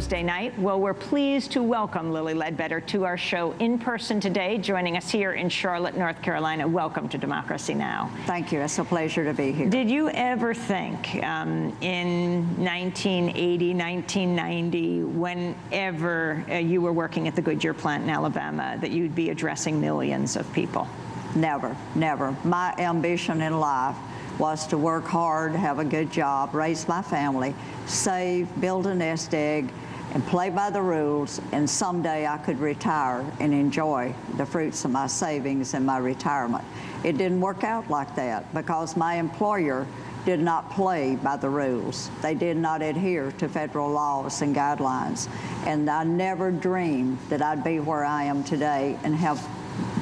Thursday night. Well, we're pleased to welcome Lilly Ledbetter to our show in person today, joining us here in Charlotte, North Carolina. Welcome to Democracy Now! Thank you. It's a pleasure to be here. Did you ever think in 1980, 1990, whenever you were working at the Goodyear plant in Alabama, that you'd be addressing millions of people? Never, never. My ambition in life was to work hard, have a good job, raise my family, save, build a nest egg, and play by the rules, and someday I could retire and enjoy the fruits of my savings and my retirement. It didn't work out like that because my employer did not play by the rules. They did not adhere to federal laws and guidelines, and I never dreamed that I'd be where I am today and have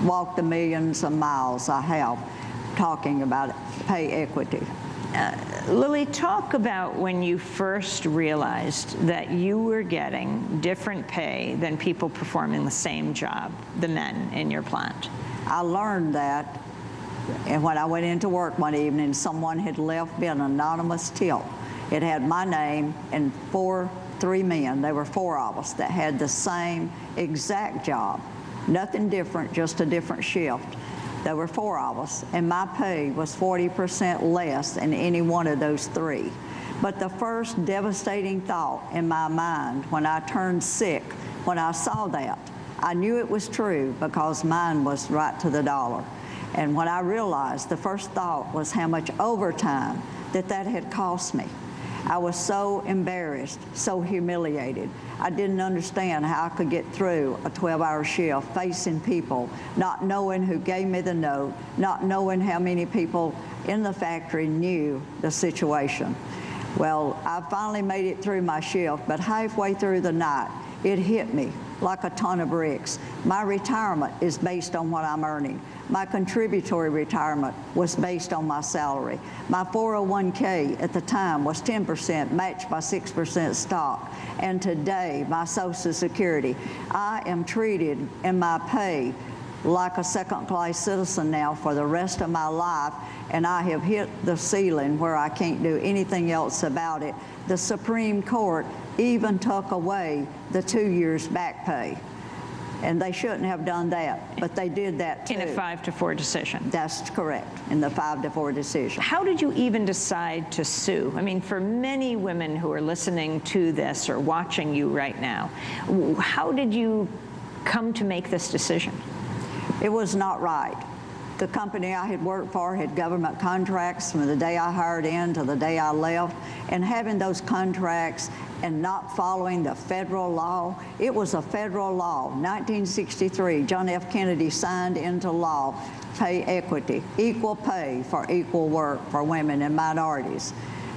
walked the millions of miles I have talking about pay equity. Lilly, talk about when you first realized that you were getting different pay than people performing the same job, the men in your plant. I learned that, and when I went into work one evening, someone had left me an anonymous tip. It had my name and three men. There were four of us that had the same exact job. Nothing different, just a different shift. There were four of us, and my pay was 40% less than any one of those three. But the first devastating thought in my mind when I turned sick, when I saw that, I knew it was true because mine was right to the dollar. And when I realized, the first thought was how much overtime that had cost me. I was so embarrassed, so humiliated. I didn't understand how I could get through a 12-hour shift facing people, not knowing who gave me the note, not knowing how many people in the factory knew the situation. Well, I finally made it through my shift, but halfway through the night, it hit me like a ton of bricks. My retirement is based on what I'm earning. My contributory retirement was based on my salary. My 401k at the time was 10% matched by 6% stock. And today, my Social Security, I am treated in my pay like a second-class citizen now for the rest of my life, and I have hit the ceiling where I can't do anything else about it. The Supreme Court even took away the 2 years back pay. And they shouldn't have done that, but they did that too. In a 5-4 decision. That's correct, in the 5-4 decision. How did you even decide to sue? I mean, for many women who are listening to this or watching you right now, how did you come to make this decision? It was not right. The company I had worked for had government contracts from the day I hired in to the day I left, and having those contracts and not following the federal law. It was a federal law. 1963, John F. Kennedy signed into law pay equity, equal pay for equal work for women and minorities.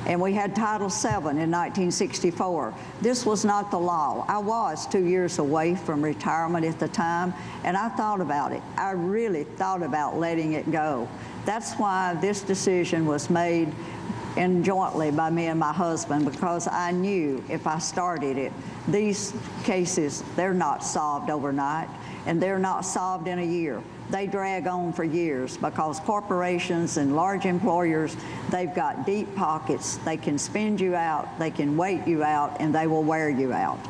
And we had Title VII in 1964. This was not the law. I was 2 years away from retirement at the time, and I thought about it. I really thought about letting it go. That's why this decision was made jointly by me and my husband, because I knew if I started it, these cases, they're not solved overnight, and they're not solved in a year. They drag on for years because corporations and large employers, they've got deep pockets. They can spend you out, they can wait you out, and they will wear you out.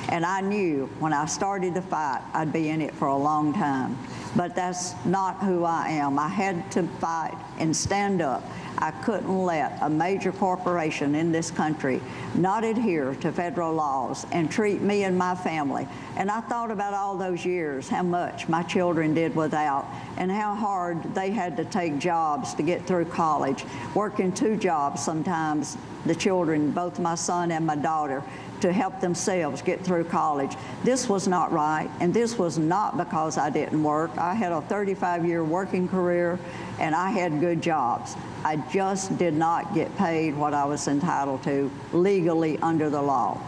And I knew when I started the fight, I'd be in it for a long time. But that's not who I am. I had to fight and stand up. I couldn't let a major corporation in this country not adhere to federal laws and treat me and my family. And I thought about all those years, how much my children did without, and how hard they had to take jobs to get through college, working 2 jobs sometimes, the children, both my son and my daughter, to help themselves get through college. This was not right, and this was not because I didn't work. I had a 35-year working career, and I had good jobs. I just did not get paid what I was entitled to legally under the law.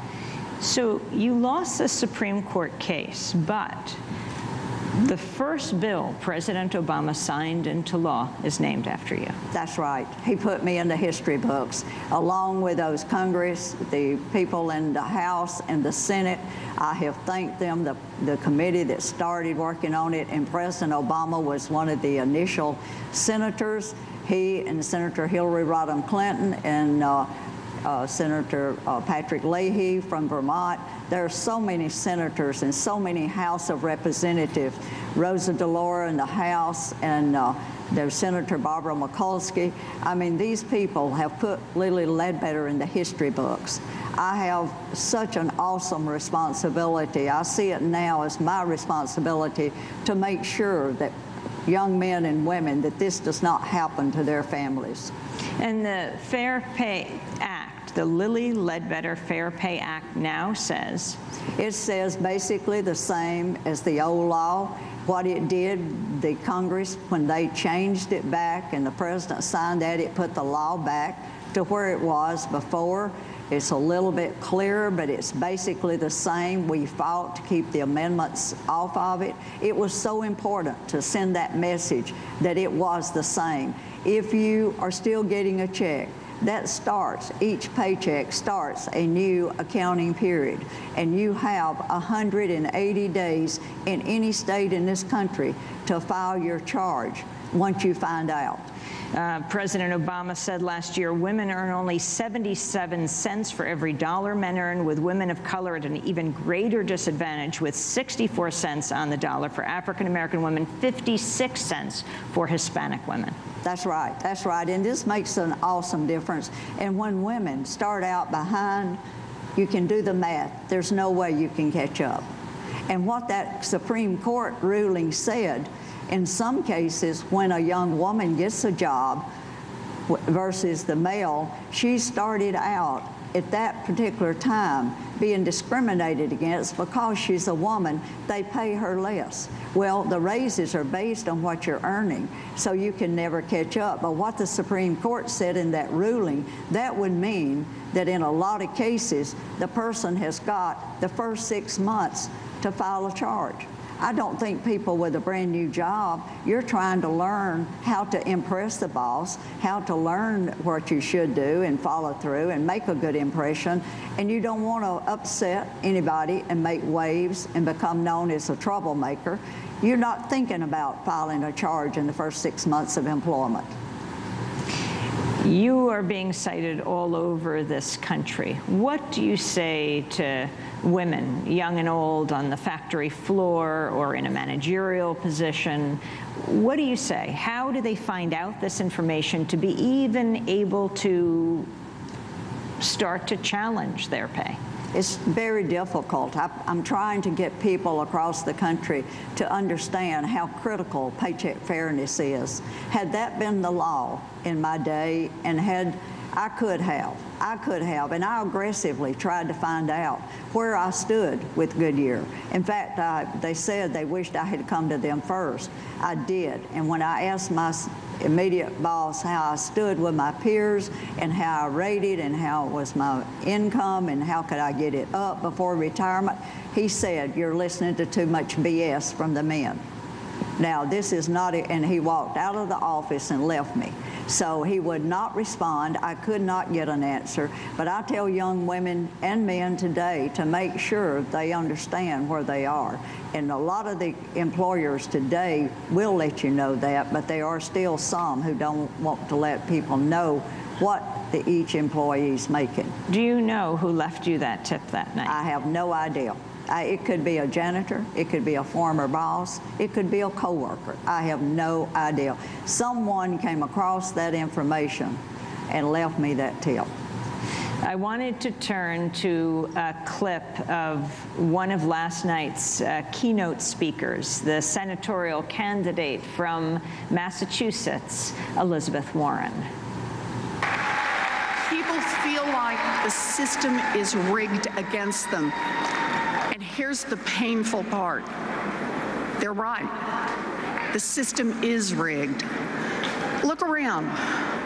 So you lost the Supreme Court case, but the first bill President Obama signed into law is named after you. That's right. He put me in the history books, along with those Congress, the people in the House and the Senate. I have thanked them, the committee that started working on it, and President Obama was one of the initial senators. He and Senator Hillary Rodham Clinton and Senator Patrick Leahy from Vermont. There are so many senators and so many House of Representatives. Rosa DeLauro in the House, and there's Senator Barbara Mikulski. I mean, these people have put Lilly Ledbetter in the history books. I have such an awesome responsibility. I see it now as my responsibility to make sure that young men and women, that this does not happen to their families. And the Fair Pay Act, the Lilly Ledbetter Fair Pay Act now says? It says basically the same as the old law. What it did, the Congress, when they changed it back and the president signed that, it put the law back to where it was before. It's a little bit clearer, but it's basically the same. We fought to keep the amendments off of it. It was so important to send that message that it was the same. If you are still getting a check, that starts, each paycheck starts a new accounting period. And you have 180 days in any state in this country to file your charge once you find out. President Obama said last year women earn only 77 cents for every dollar men earn, with women of color at an even greater disadvantage, with 64 cents on the dollar for African-American women, 56 cents for Hispanic women. That's right, that's right. And this makes an awesome difference. And when women start out behind, you can do the math. There's no way you can catch up. And what that Supreme Court ruling said, in some cases, when a young woman gets a job versus the male, she started out at that particular time being discriminated against because she's a woman. They pay her less. Well, the raises are based on what you're earning, so you can never catch up. But what the Supreme Court said in that ruling, that would mean that in a lot of cases, the person has got the first 6 months to file a charge. I don't think people with a brand new job, you're trying to learn how to impress the boss, how to learn what you should do and follow through and make a good impression. And you don't want to upset anybody and make waves and become known as a troublemaker. You're not thinking about filing a charge in the first 6 months of employment. You are being cited all over this country. What do you say to women, young and old, on the factory floor or in a managerial position? What do you say? How do they find out this information to be even able to start to challenge their pay? It's very difficult. I'm trying to get people across the country to understand how critical paycheck fairness is. Had that been the law in my day, and I could have, and I aggressively tried to find out where I stood with Goodyear. In fact, they said they wished I had come to them first. I did, and when I asked my immediate boss how I stood with my peers and how I rated and how was my income and how could I get it up before retirement, he said, "You're listening to too much BS from the men." Now, this is not, and he walked out of the office and left me. So he would not respond. I could not get an answer. But I tell young women and men today to make sure they understand where they are. And a lot of the employers today will let you know that, but there are still some who don't want to let people know what each employee is making. Do you know who left you that tip that night? I have no idea. It could be a janitor, it could be a former boss, it could be a coworker. I have no idea. Someone came across that information and left me that tip. I wanted to turn to a clip of one of last night's keynote speakers, the senatorial candidate from Massachusetts, Elizabeth Warren. People feel like the system is rigged against them. And here's the painful part. They're right. The system is rigged. Look around.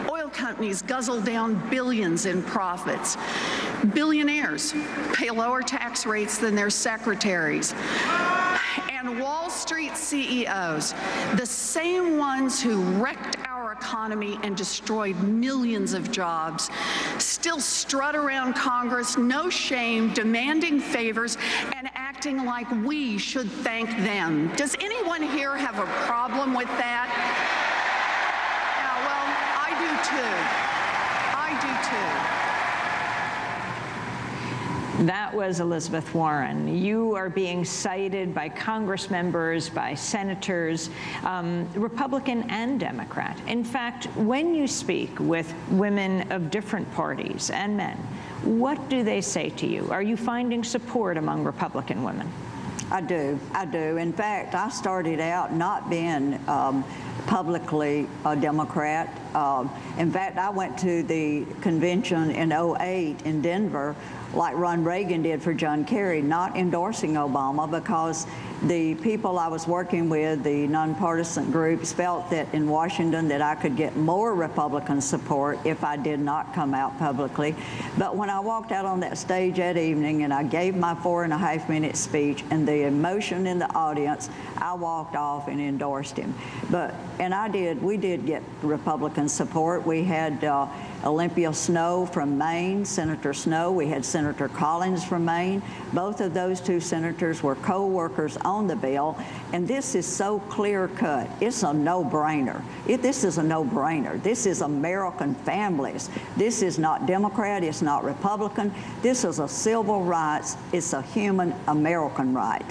Oil companies guzzle down billions in profits. Billionaires pay lower tax rates than their secretaries. And Wall Street CEOs, the same ones who wrecked our economy and destroyed millions of jobs, still strut around Congress, no shame, demanding favors and acting like we should thank them. Does anyone here have a problem with that? Yeah, well, I do too. That was Elizabeth Warren. You are being cited by Congress members, by senators, Republican and Democrat. In fact, when you speak with women of different parties and men, what do they say to you? Are you finding support among Republican women? I do. In fact, I started out not being publicly a Democrat. In fact, I went to the convention in '08 in Denver, like Ron Reagan did for John Kerry, not endorsing Obama, because the people I was working with, the nonpartisan groups, felt that in Washington that I could get more Republican support if I did not come out publicly. But when I walked out on that stage that evening and I gave my 4.5-minute speech, and the emotion in the audience, I walked off and endorsed him. We did get Republican support. We had Olympia Snowe from Maine, Senator Snowe. We had Senator Collins from Maine. Both of those two senators were co-workers on the bill, and this is so clear-cut. It's a no-brainer. This is a no-brainer. This is American families. This is not Democrat. It's not Republican. This is a civil rights. It's a human American right.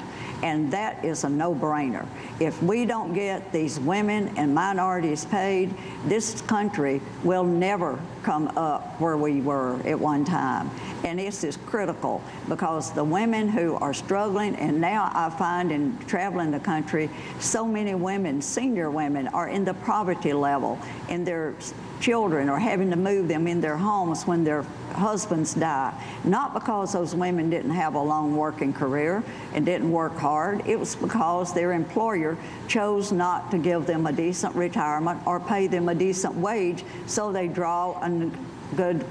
And that is a no-brainer. If we don't get these women and minorities paid, this country will never come up where we were at one time. And this is critical, because the women who are struggling, and now I find in traveling the country, so many women, senior women, are in the poverty level, and their children are having to move them in their homes when their husbands die. Not because those women didn't have a long working career and didn't work hard. It was because their employer chose not to give them a decent retirement or pay them a decent wage, so they draw a good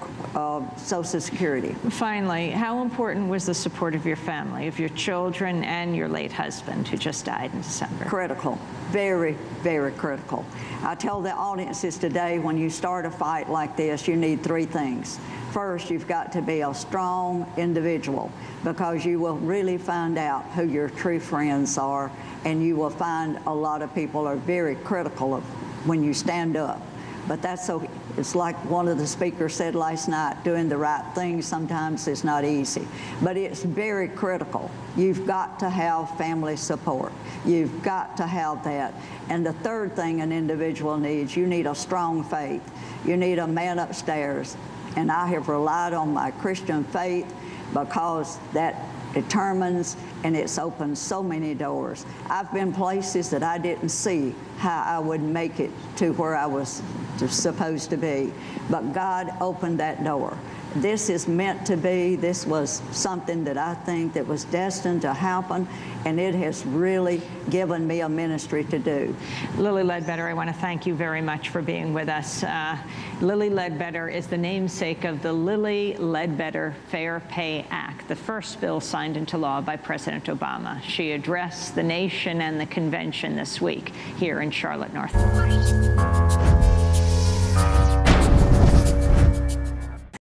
Social Security. Finally, how important was the support of your family, of your children and your late husband, who just died in December? Critical. Very, very critical. I tell the audiences today, when you start a fight like this, you need 3 things. First, you've got to be a strong individual, because you will really find out who your true friends are, and you will find a lot of people are very critical of when you stand up. But that's so, it's like one of the speakers said last night, doing the right thing sometimes is not easy. But it's very critical. You've got to have family support. You've got to have that. And the third thing an individual needs, you need a strong faith. You need a man upstairs. And I have relied on my Christian faith, because that determines, and it's opened so many doors. I've been places that I didn't see how I would make it to where I was supposed to be, but God opened that door. This is meant to be. This was something that I think that was destined to happen, and it has really given me a ministry to do. Lilly Ledbetter, I want to thank you very much for being with us. Lilly Ledbetter is the namesake of the Lilly Ledbetter Fair Pay Act, the first bill signed into law by President Obama. She addressed the nation and the convention this week here in Charlotte, North Carolina.